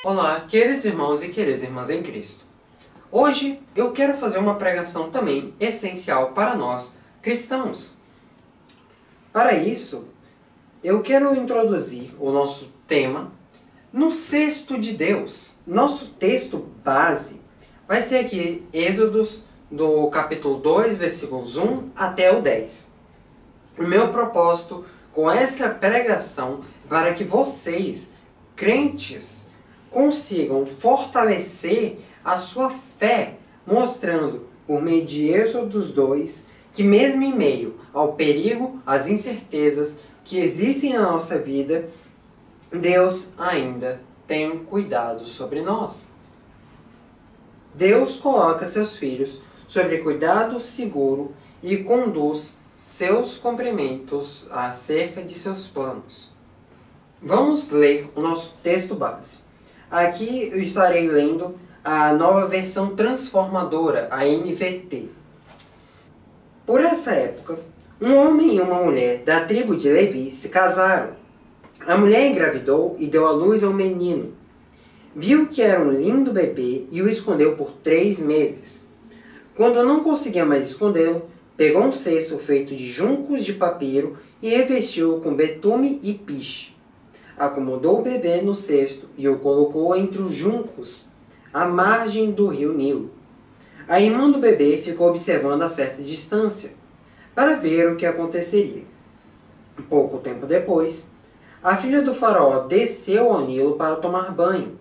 Olá, queridos irmãos e queridas irmãs em Cristo. Hoje eu quero fazer uma pregação também essencial para nós cristãos. Para isso, eu quero introduzir o nosso tema no cesto de Deus. Nosso texto base vai ser aqui Êxodos do capítulo 2, versículos 1 até o 10. O meu propósito com esta pregação é para que vocês, crentes, consigam fortalecer a sua fé, mostrando, por meio de Êxodos 2, que mesmo em meio ao perigo, às incertezas que existem na nossa vida, Deus ainda tem cuidado sobre nós. Deus coloca seus filhos sobre cuidado seguro e conduz seus cumprimentos acerca de seus planos. Vamos ler o nosso texto base. Aqui eu estarei lendo a nova versão transformadora, a NVT. Por essa época, um homem e uma mulher da tribo de Levi se casaram. A mulher engravidou e deu à luz a um menino. Viu que era um lindo bebê e o escondeu por 3 meses. Quando não conseguia mais escondê-lo, pegou um cesto feito de juncos de papiro e revestiu-o com betume e piche. Acomodou o bebê no cesto e o colocou entre os juncos, à margem do rio Nilo. A irmã do bebê ficou observando a certa distância, para ver o que aconteceria. Pouco tempo depois, a filha do faraó desceu ao Nilo para tomar banho,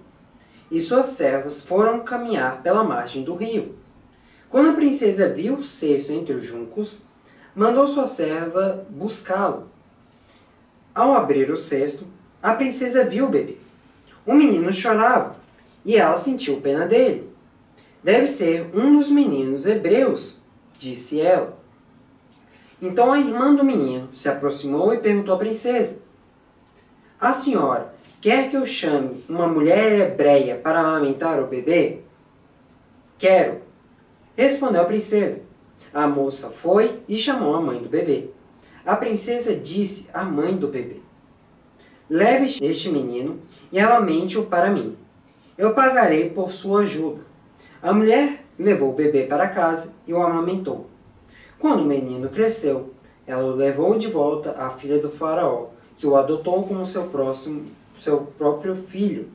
e suas servas foram caminhar pela margem do rio. Quando a princesa viu o cesto entre os juncos, mandou sua serva buscá-lo. Ao abrir o cesto, a princesa viu o bebê. O menino chorava, e ela sentiu pena dele. Deve ser um dos meninos hebreus, disse ela. Então a irmã do menino se aproximou e perguntou à princesa: A senhora quer que eu chame uma mulher hebreia para amamentar o bebê? Quero, respondeu a princesa. A moça foi e chamou a mãe do bebê. A princesa disse à mãe do bebê: Leve este menino e amamente-o para mim. Eu pagarei por sua ajuda. A mulher levou o bebê para casa e o amamentou. Quando o menino cresceu, ela o levou de volta à filha do faraó, que o adotou como seu próprio filho.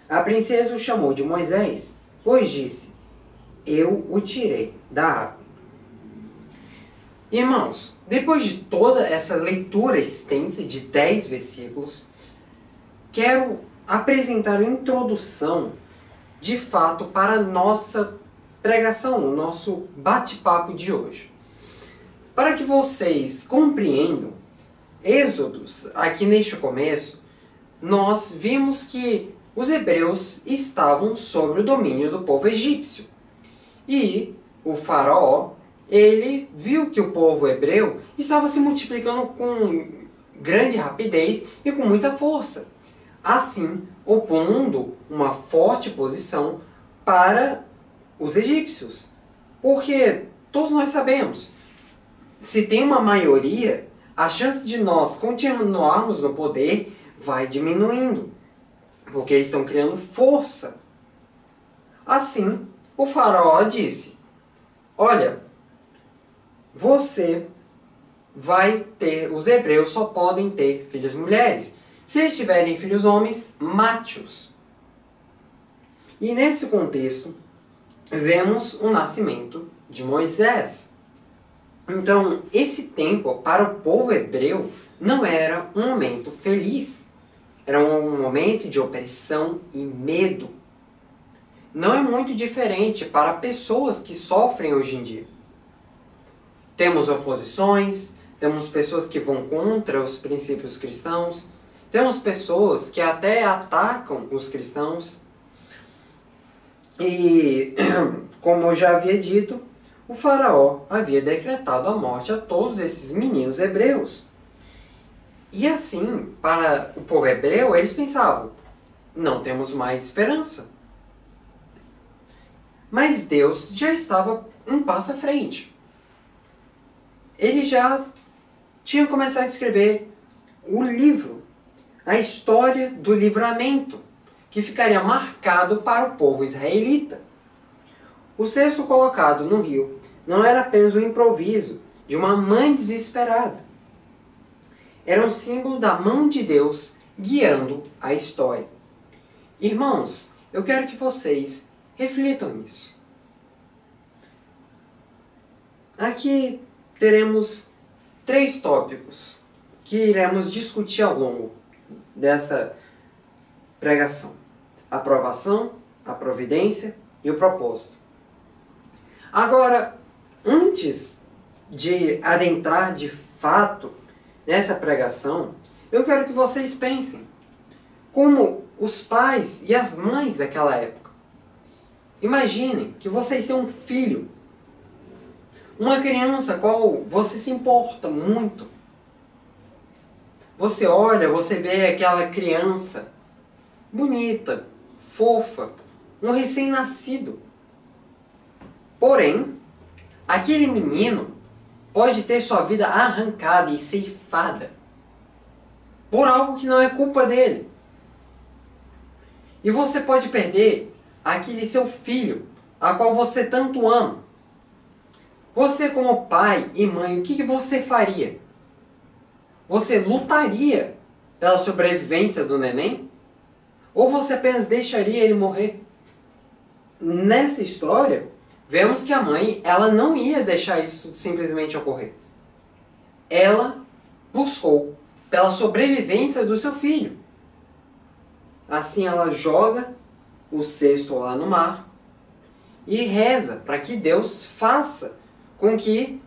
A princesa o chamou de Moisés, pois disse: Eu o tirei da água. Irmãos, depois de toda essa leitura extensa de 10 versículos, quero apresentar a introdução, de fato, para a nossa pregação, o nosso bate-papo de hoje. Para que vocês compreendam, Êxodos, aqui neste começo, nós vimos que os hebreus estavam sob o domínio do povo egípcio. E o faraó, ele viu que o povo hebreu estava se multiplicando com grande rapidez e com muita força, assim opondo uma forte posição para os egípcios. Porque todos nós sabemos, se tem uma maioria, a chance de nós continuarmos no poder vai diminuindo, porque eles estão criando força. Assim, o faraó disse: Olha, os hebreus só podem ter filhas mulheres. Se eles tiverem filhos homens, mate-os. E nesse contexto, vemos o nascimento de Moisés. Então, esse tempo para o povo hebreu não era um momento feliz. Era um momento de opressão e medo. Não é muito diferente para pessoas que sofrem hoje em dia. Temos oposições, temos pessoas que vão contra os princípios cristãos, temos pessoas que até atacam os cristãos. E, como eu já havia dito, o faraó havia decretado a morte a todos esses meninos hebreus. E assim, para o povo hebreu, eles pensavam: não temos mais esperança. Mas Deus já estava um passo à frente. Ele já tinha começado a escrever o livro, a história do livramento, que ficaria marcado para o povo israelita. O cesto colocado no rio não era apenas um improviso de uma mãe desesperada. Era um símbolo da mão de Deus guiando a história. Irmãos, eu quero que vocês reflitam nisso. Aqui teremos 3 tópicos que iremos discutir ao longo dessa pregação: a aprovação, a providência e o propósito. Agora, antes de adentrar de fato nessa pregação, eu quero que vocês pensem como os pais e as mães daquela época. Imaginem que vocês têm um filho, uma criança a qual você se importa muito. Você olha, você vê aquela criança bonita, fofa, um recém-nascido. Porém, aquele menino pode ter sua vida arrancada e ceifada por algo que não é culpa dele. E você pode perder aquele seu filho, a qual você tanto ama. Você, como pai e mãe, o que você faria? Você lutaria pela sobrevivência do neném? Ou você apenas deixaria ele morrer? Nessa história, vemos que a mãe, ela não ia deixar isso simplesmente ocorrer. Ela buscou pela sobrevivência do seu filho. Assim ela joga o cesto lá no mar e reza para que Deus faça com que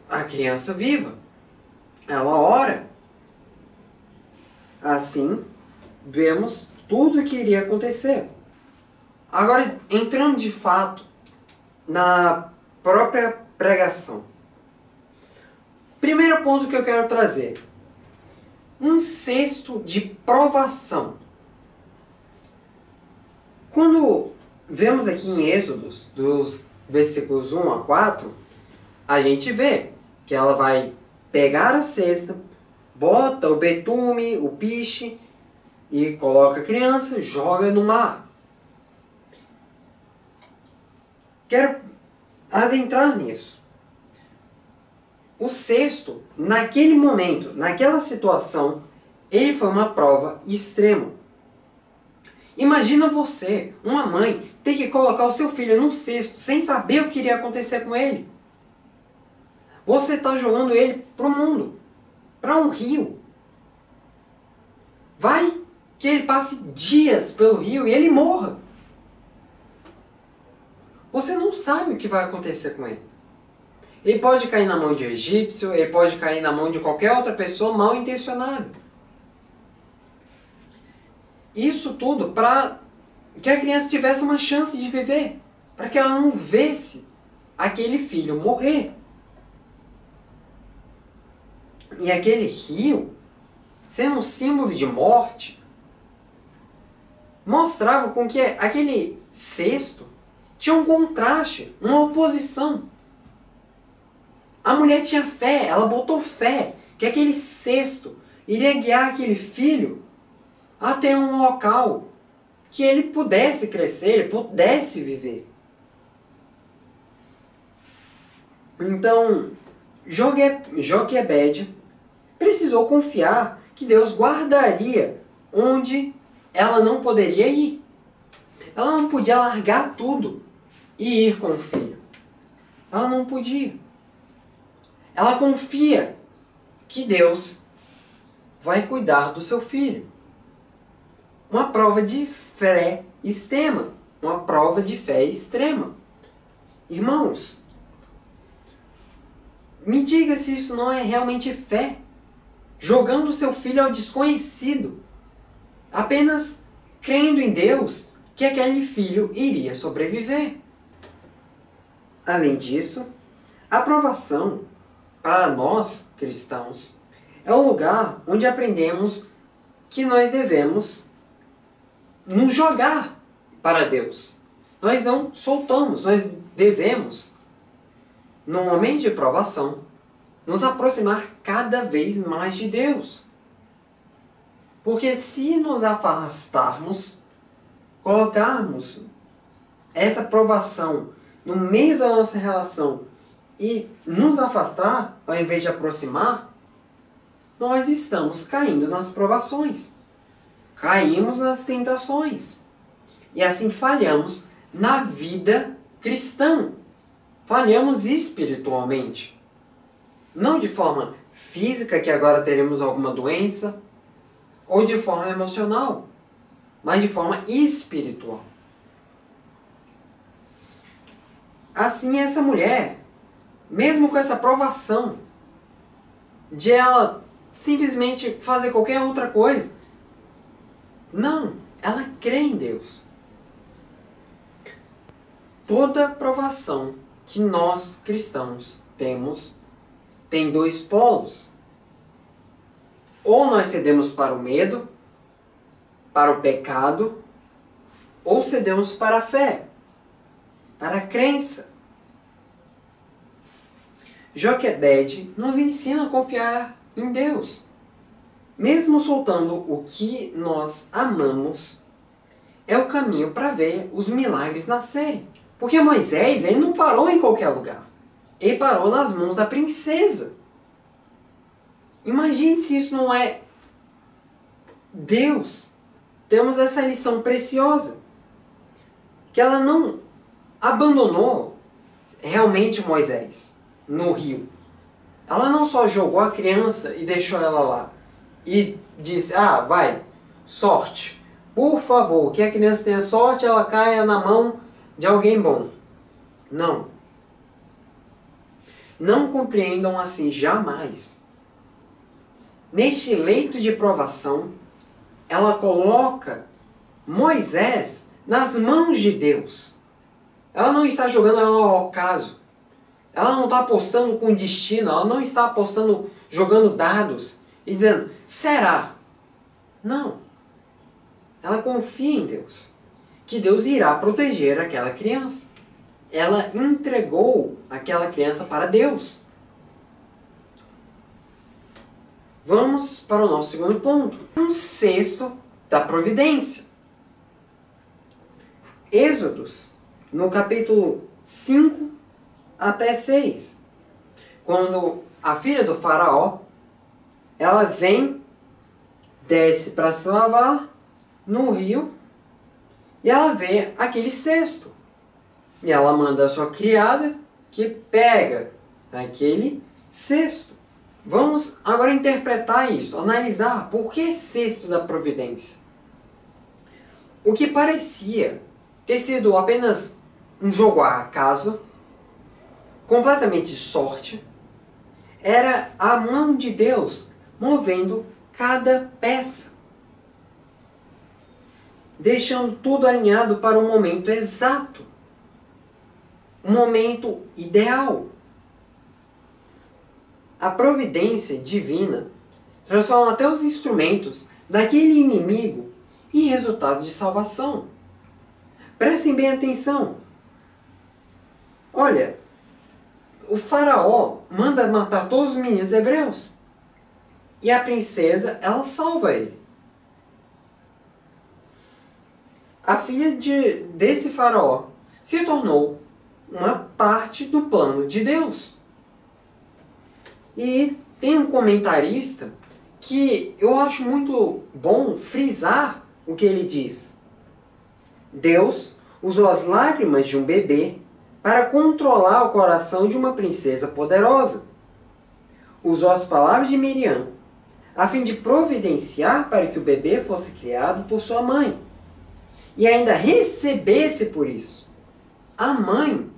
a criança viva. Ela ora. Assim, vemos tudo o que iria acontecer. Agora, entrando de fato na própria pregação. Primeiro ponto que eu quero trazer: um cesto de provação. Quando vemos aqui em Êxodos, dos versículos 1 a 4, a gente vê que ela vai pegar a cesta, bota o betume, o piche, e coloca a criança, joga no mar. Quero adentrar nisso. O cesto, naquele momento, naquela situação, ele foi uma prova extrema. Imagina você, uma mãe, ter que colocar o seu filho num cesto sem saber o que iria acontecer com ele. Você está jogando ele para o mundo, para um rio. Vai que ele passe dias pelo rio e ele morra. Você não sabe o que vai acontecer com ele. Ele pode cair na mão de egípcio, ele pode cair na mão de qualquer outra pessoa mal intencionada. Isso tudo para que a criança tivesse uma chance de viver, para que ela não visse aquele filho morrer. E aquele rio, sendo um símbolo de morte, mostrava com que aquele cesto tinha um contraste, uma oposição. A mulher tinha fé, ela botou fé que aquele cesto iria guiar aquele filho até um local que ele pudesse crescer, ele pudesse viver. Então, Joquebede precisou confiar que Deus guardaria onde ela não poderia ir. Ela não podia largar tudo e ir com o filho. Ela não podia. Ela confia que Deus vai cuidar do seu filho. Uma prova de fé extrema. Uma prova de fé extrema. Irmãos, me diga se isso não é realmente fé. Jogando seu filho ao desconhecido. Apenas crendo em Deus que aquele filho iria sobreviver. Além disso, a aprovação para nós cristãos é o lugar onde aprendemos que nós devemos nos jogar para Deus. Nós não soltamos, nós devemos, no momento de provação, nos aproximar cada vez mais de Deus. Porque se nos afastarmos, colocarmos essa provação no meio da nossa relação e nos afastar, ao invés de aproximar, nós estamos caindo nas provações. Caímos nas tentações. E assim falhamos na vida cristã. Falhamos espiritualmente. Não de forma física, que agora teremos alguma doença, ou de forma emocional, mas de forma espiritual. Assim, essa mulher, mesmo com essa provação de ela simplesmente fazer qualquer outra coisa, não, ela crê em Deus. Toda provação que nós cristãos temos tem dois polos. Ou nós cedemos para o medo, para o pecado, ou cedemos para a fé, para a crença. Joquebed nos ensina a confiar em Deus. Mesmo soltando o que nós amamos, é o caminho para ver os milagres nascerem. Porque Moisés, ele não parou em qualquer lugar. Ele parou nas mãos da princesa. Imagine se isso não é Deus. Temos essa lição preciosa. Que ela não abandonou realmente Moisés no rio. Ela não só jogou a criança e deixou ela lá. E disse, vai, sorte. Por favor, que a criança tenha sorte, ela caia na mão de alguém bom. Não. Não compreendam assim jamais. Neste leito de provação, ela coloca Moisés nas mãos de Deus. Ela não está jogando ela ao acaso. Ela não está apostando com destino. Ela não está apostando, jogando dados e dizendo, será? Não. Ela confia em Deus. Que Deus irá proteger aquela criança. Ela entregou aquela criança para Deus. Vamos para o nosso segundo ponto. Um sexto da providência. Êxodos, no capítulo 5 até 6. Quando a filha do faraó, ela vem, desce para se lavar no rio, e ela vê aquele cesto. E ela manda a sua criada que pega aquele cesto. Vamos agora interpretar isso, analisar por que cesto da providência. O que parecia ter sido apenas um jogo a acaso, completamente sorte, era a mão de Deus movendo cada peça, deixando tudo alinhado para um momento exato, um momento ideal. A providência divina transforma até os instrumentos daquele inimigo em resultado de salvação. Prestem bem atenção. Olha, o faraó manda matar todos os meninos hebreus. E a princesa, ela salva ele. A filha desse faraó se tornou uma parte do plano de Deus. E tem um comentarista que eu acho muito bom frisar o que ele diz. Deus usou as lágrimas de um bebê para controlar o coração de uma princesa poderosa. Usou as palavras de Miriam a fim de providenciar para que o bebê fosse criado por sua mãe e ainda recebesse por isso. A mãe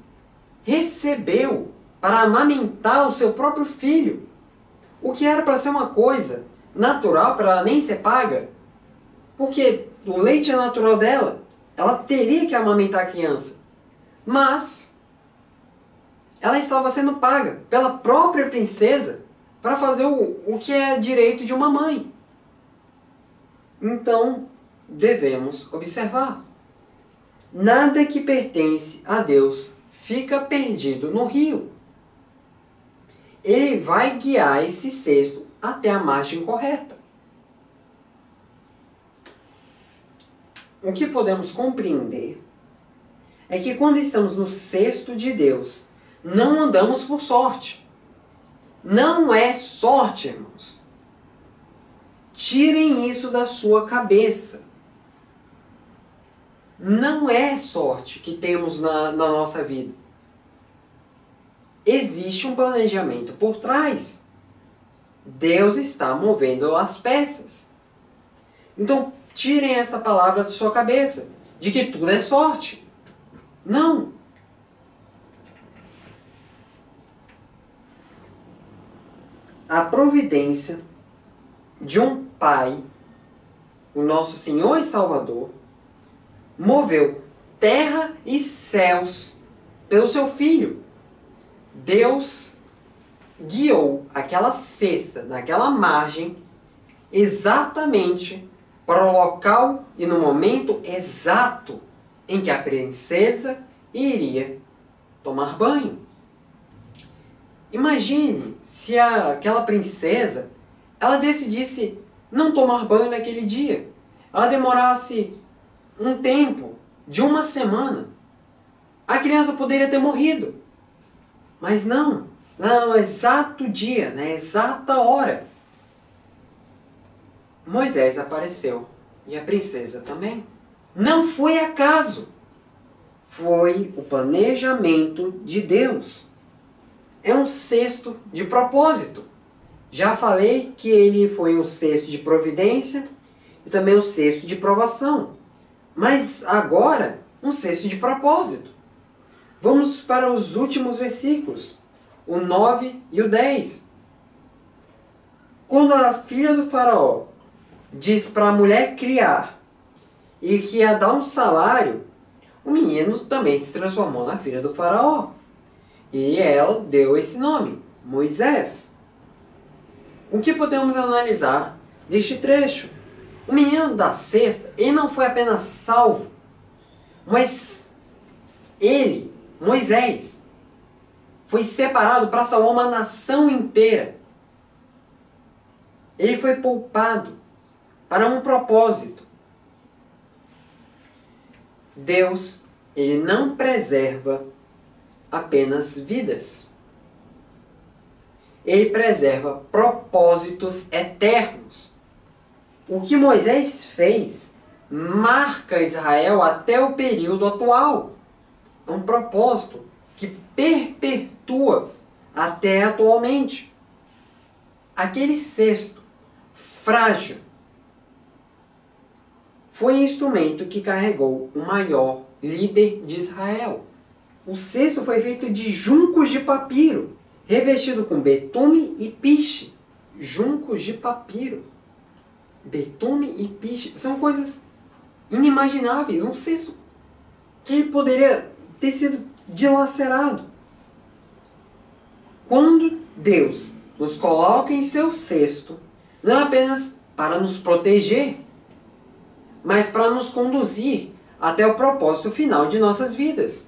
recebeu para amamentar o seu próprio filho, o que era para ser uma coisa natural, para ela nem ser paga, porque o leite é natural dela, ela teria que amamentar a criança, mas ela estava sendo paga pela própria princesa para fazer o que é direito de uma mãe. Então, devemos observar. Nada que pertence a Deus fica perdido no rio. Ele vai guiar esse cesto até a margem correta. o que podemos compreender é que quando estamos no cesto de Deus, não andamos por sorte. Não é sorte, irmãos. Tirem isso da sua cabeça. Não é sorte que temos na nossa vida. Existe um planejamento por trás. Deus está movendo as peças. Então, tirem essa palavra da sua cabeça, de que tudo é sorte. Não. A providência de um Pai, o nosso Senhor e Salvador, moveu terra e céus pelo seu Filho. Deus guiou aquela cesta naquela margem exatamente para o local e no momento exato em que a princesa iria tomar banho. Imagine se aquela princesa ela decidisse não tomar banho naquele dia. Ela demorasse um tempo de uma semana. A criança poderia ter morrido. Mas não. No exato dia, na exata hora, Moisés apareceu. E a princesa também. Não foi acaso. Foi o planejamento de Deus. É um cesto de propósito. Já falei que ele foi um cesto de providência e também um cesto de provação. Mas agora, um cesto de propósito. Vamos para os últimos versículos, o 9 e o 10. Quando a filha do faraó diz para a mulher criar e que ia dar um salário, o menino também se transformou na filha do faraó. E ela deu esse nome, Moisés. O que podemos analisar deste trecho? O menino da cesta, ele não foi apenas salvo, mas ele, Moisés, foi separado para salvar uma nação inteira. Ele foi poupado para um propósito. Deus, ele não preserva apenas vidas. Ele preserva propósitos eternos. O que Moisés fez marca Israel até o período atual. É um propósito que perpetua até atualmente. Aquele cesto frágil foi instrumento que carregou o maior líder de Israel. O cesto foi feito de juncos de papiro, revestido com betume e piche. Juncos de papiro, betume e piche, são coisas inimagináveis. Um cesto que poderia ter sido dilacerado. Quando Deus nos coloca em seu cesto, não é apenas para nos proteger, mas para nos conduzir até o propósito final de nossas vidas.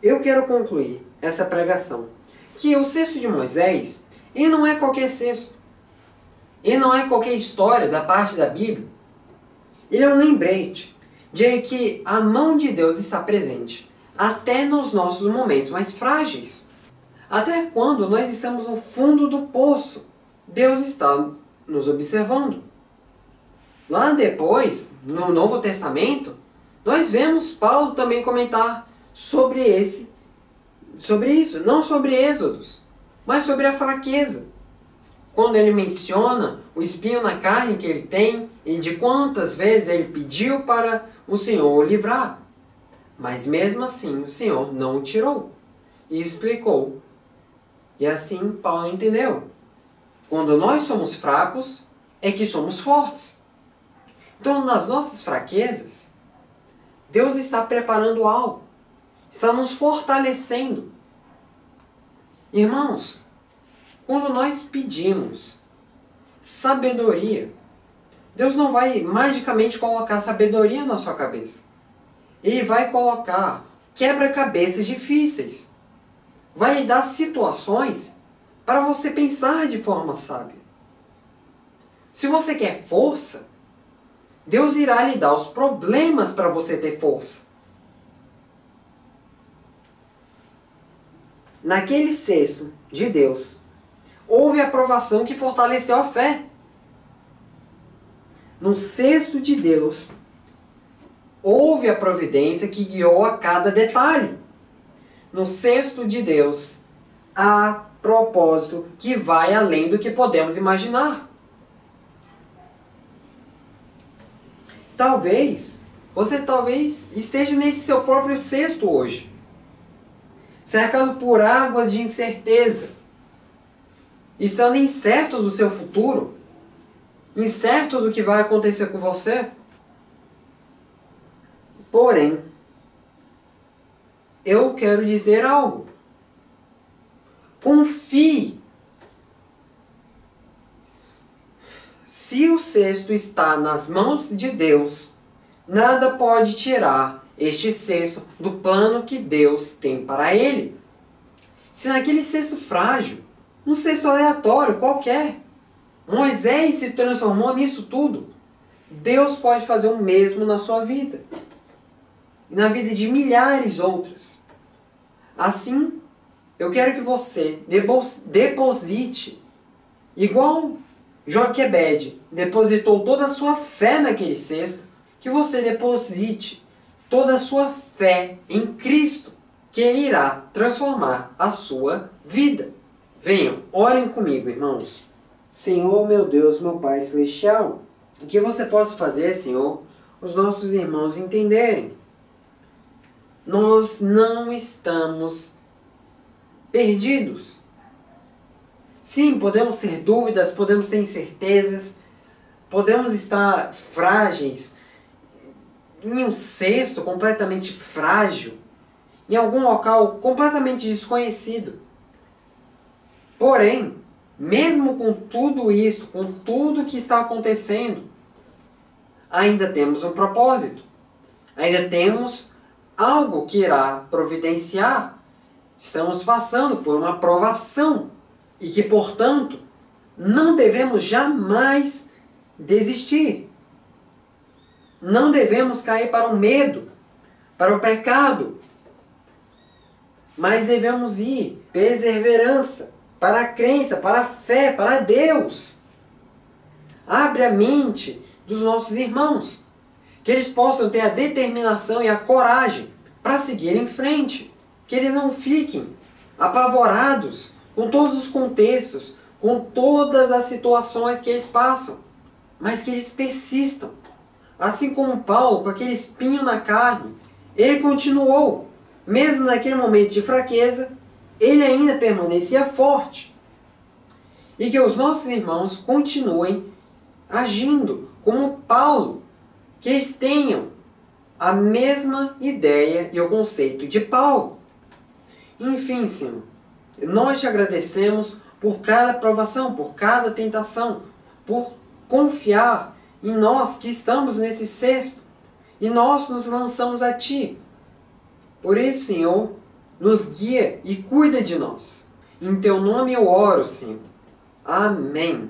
Eu quero concluir essa pregação que o cesto de Moisés, ele não é qualquer cesto. Ele não é qualquer história da parte da Bíblia. Ele é um lembrete de que a mão de Deus está presente até nos nossos momentos mais frágeis. Até quando nós estamos no fundo do poço, Deus está nos observando. Lá depois, no Novo Testamento, nós vemos Paulo também comentar sobre isso, não sobre Êxodos, mas sobre a fraqueza. Quando ele menciona o espinho na carne que ele tem e de quantas vezes ele pediu para o Senhor o livrar. Mas mesmo assim o Senhor não o tirou e explicou. E assim Paulo entendeu. Quando nós somos fracos, é que somos fortes. Então, nas nossas fraquezas, Deus está preparando algo. Está nos fortalecendo. Irmãos, quando nós pedimos sabedoria, Deus não vai magicamente colocar sabedoria na sua cabeça. Ele vai colocar quebra-cabeças difíceis. Vai lhe dar situações para você pensar de forma sábia. Se você quer força, Deus irá lhe dar os problemas para você ter força. Naquele cesto de Deus, houve a provação que fortaleceu a fé. No cesto de Deus, houve a providência que guiou a cada detalhe. No cesto de Deus, há propósito que vai além do que podemos imaginar. Você esteja nesse seu próprio cesto hoje, cercado por águas de incerteza, estando incerto do seu futuro, incerto do que vai acontecer com você. Porém, eu quero dizer algo. Confie. Se o cesto está nas mãos de Deus, nada pode tirar este cesto do plano que Deus tem para ele. Se naquele cesto frágil, um cesto aleatório qualquer, Moisés se transformou nisso tudo, Deus pode fazer o mesmo na sua vida e na vida de milhares outras. Assim, eu quero que você deposite, igual Joquebede depositou toda a sua fé naquele cesto, que você deposite toda a sua fé em Cristo, que Ele irá transformar a sua vida. Venham, orem comigo, irmãos. Senhor, meu Deus, meu Pai Celestial, o que você possa fazer, Senhor, os nossos irmãos entenderem. Nós não estamos perdidos. Sim, podemos ter dúvidas, podemos ter incertezas, podemos estar frágeis, em um cesto completamente frágil, em algum local completamente desconhecido. Porém, mesmo com tudo isso, com tudo que está acontecendo, ainda temos um propósito. Ainda temos algo que irá providenciar. Estamos passando por uma provação e que, portanto, não devemos jamais desistir. Não devemos cair para o medo, para o pecado, mas devemos ir perseverança, para a crença, para a fé, para Deus. Abre a mente dos nossos irmãos, que eles possam ter a determinação e a coragem para seguir em frente, que eles não fiquem apavorados com todos os contextos, com todas as situações que eles passam, mas que eles persistam. Assim como Paulo, com aquele espinho na carne, ele continuou, mesmo naquele momento de fraqueza, ele ainda permanecia forte. E que os nossos irmãos continuem agindo como Paulo, que eles tenham a mesma ideia e o conceito de Paulo. Enfim, Senhor, nós te agradecemos por cada provação, por cada tentação, por confiar em nós que estamos nesse cesto, e nós nos lançamos a Ti. Por isso, Senhor, nos guia e cuida de nós. Em Teu nome eu oro, Senhor. Amém.